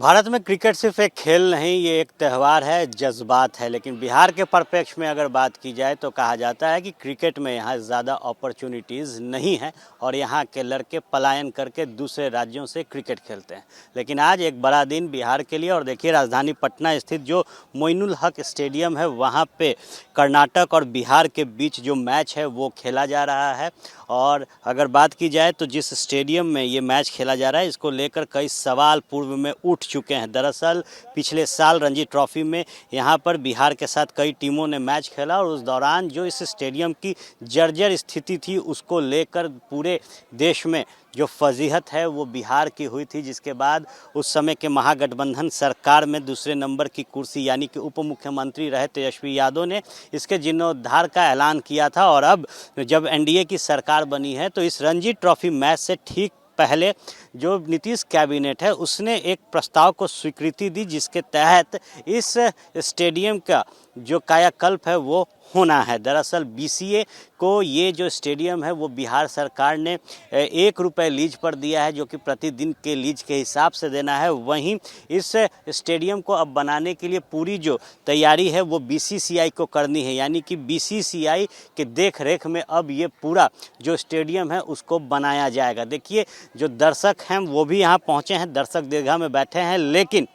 भारत में क्रिकेट सिर्फ एक खेल नहीं, ये एक त्यौहार है, जज्बात है। लेकिन बिहार के परिप्रेक्ष्य में अगर बात की जाए तो कहा जाता है कि क्रिकेट में यहाँ ज़्यादा अपॉर्चुनिटीज़ नहीं है और यहाँ के लड़के पलायन करके दूसरे राज्यों से क्रिकेट खेलते हैं। लेकिन आज एक बड़ा दिन बिहार के लिए, और देखिए राजधानी पटना स्थित जो मोइनुल हक स्टेडियम है वहाँ पे कर्नाटक और बिहार के बीच जो मैच है वो खेला जा रहा है। और अगर बात की जाए तो जिस स्टेडियम में ये मैच खेला जा रहा है इसको लेकर कई सवाल पूर्व में उठ चुके हैं। दरअसल पिछले साल रणजी ट्रॉफी में यहाँ पर बिहार के साथ कई टीमों ने मैच खेला और उस दौरान जो इस स्टेडियम की जर्जर स्थिति थी उसको लेकर पूरे देश में जो फजीहत है वो बिहार की हुई थी, जिसके बाद उस समय के महागठबंधन सरकार में दूसरे नंबर की कुर्सी यानी कि उप मुख्यमंत्री रहे तेजस्वी यादव ने इसके जीर्णोद्धार का ऐलान किया था। और अब जब एनडीए की सरकार बनी है तो इस रणजी ट्रॉफी मैच से ठीक पहले जो नीतीश कैबिनेट है उसने एक प्रस्ताव को स्वीकृति दी, जिसके तहत इस स्टेडियम का जो कायाकल्प है वो होना है। दरअसल बीसीए को ये जो स्टेडियम है वो बिहार सरकार ने 1 रुपये लीज पर दिया है, जो कि प्रतिदिन के लीज के हिसाब से देना है। वहीं इस स्टेडियम को अब बनाने के लिए पूरी जो तैयारी है वो बीसीसीआई को करनी है, यानी कि बीसीसीआई के देख रेख में अब ये पूरा जो स्टेडियम है उसको बनाया जाएगा। देखिए जो दर्शक हैं वो भी यहाँ पहुँचे हैं, दर्शक दीर्घा में बैठे हैं। लेकिन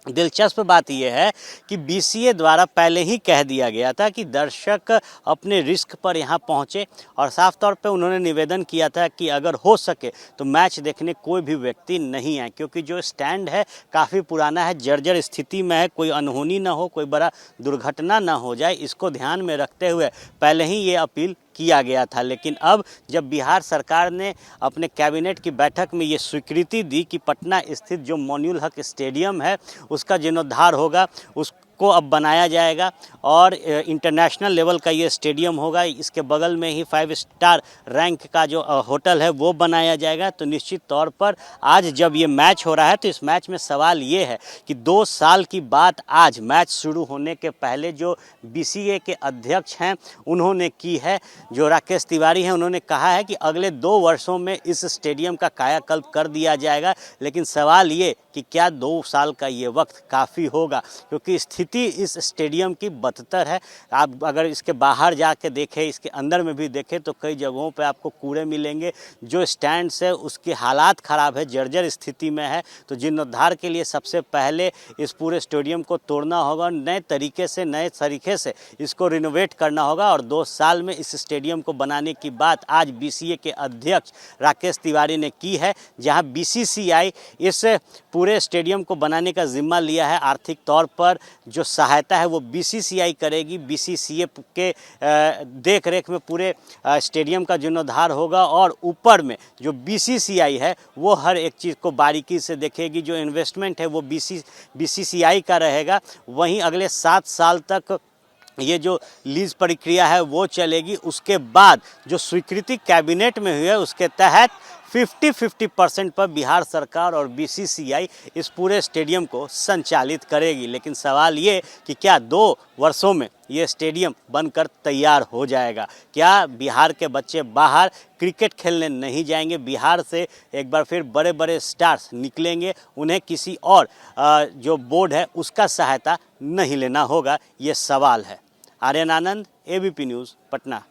दिलचस्प बात यह है कि बीसीए द्वारा पहले ही कह दिया गया था कि दर्शक अपने रिस्क पर यहाँ पहुँचे और साफ तौर पे उन्होंने निवेदन किया था कि अगर हो सके तो मैच देखने कोई भी व्यक्ति नहीं आए, क्योंकि जो स्टैंड है काफ़ी पुराना है, जर्जर स्थिति में है, कोई अनहोनी ना हो, कोई बड़ा दुर्घटना ना हो जाए, इसको ध्यान में रखते हुए पहले ही ये अपील किया गया था। लेकिन अब जब बिहार सरकार ने अपने कैबिनेट की बैठक में ये स्वीकृति दी कि पटना स्थित जो मोइनुल हक स्टेडियम है उसका जीर्णोद्धार होगा, उसको अब बनाया जाएगा और इंटरनेशनल लेवल का ये स्टेडियम होगा। इसके बगल में ही 5 स्टार रैंक का जो होटल है वो बनाया जाएगा। तो निश्चित तौर पर आज जब ये मैच हो रहा है तो इस मैच में सवाल ये है कि 2 साल की बात आज मैच शुरू होने के पहले जो बीसीए के अध्यक्ष हैं उन्होंने की है, जो राकेश तिवारी हैं, उन्होंने कहा है कि अगले 2 वर्षों में इस स्टेडियम का कायाकल्प कर दिया जाएगा। लेकिन सवाल ये कि क्या 2 साल का ये वक्त काफ़ी होगा, क्योंकि स्थिति इस स्टेडियम की बदतर है। आप अगर इसके बाहर जाके देखें, इसके अंदर में भी देखें तो कई जगहों पे आपको कूड़े मिलेंगे। जो स्टैंड्स है उसकी हालात ख़राब है, जर्जर स्थिति में है। तो जीर्णोद्धार के लिए सबसे पहले इस पूरे स्टेडियम को तोड़ना होगा, नए तरीके से इसको रिनोवेट करना होगा। और 2 साल में इस स्टेडियम को बनाने की बात आज बीसीए के अध्यक्ष राकेश तिवारी ने की है, जहां बीसीसीआई इस पूरे स्टेडियम को बनाने का जिम्मा लिया है। आर्थिक तौर पर जो सहायता है वो बीसीसीआई करेगी। बीसीसीए के देख रेख में पूरे स्टेडियम का जीर्णोद्धार होगा और ऊपर में जो बीसीसीआई है वो हर एक चीज़ को बारीकी से देखेगी। जो इन्वेस्टमेंट है वो बीसीसीआई का रहेगा। वहीं अगले 7 साल तक ये जो लीज प्रक्रिया है वो चलेगी। उसके बाद जो स्वीकृति कैबिनेट में हुई है उसके तहत 50-50% पर बिहार सरकार और बीसीसीआई इस पूरे स्टेडियम को संचालित करेगी। लेकिन सवाल ये कि क्या 2 वर्षों में ये स्टेडियम बनकर तैयार हो जाएगा? क्या बिहार के बच्चे बाहर क्रिकेट खेलने नहीं जाएंगे? बिहार से एक बार फिर बड़े बड़े स्टार्स निकलेंगे, उन्हें किसी और जो बोर्ड है उसका सहायता नहीं लेना होगा? ये सवाल है। आर्यन आनंद, एबीपी न्यूज़, पटना।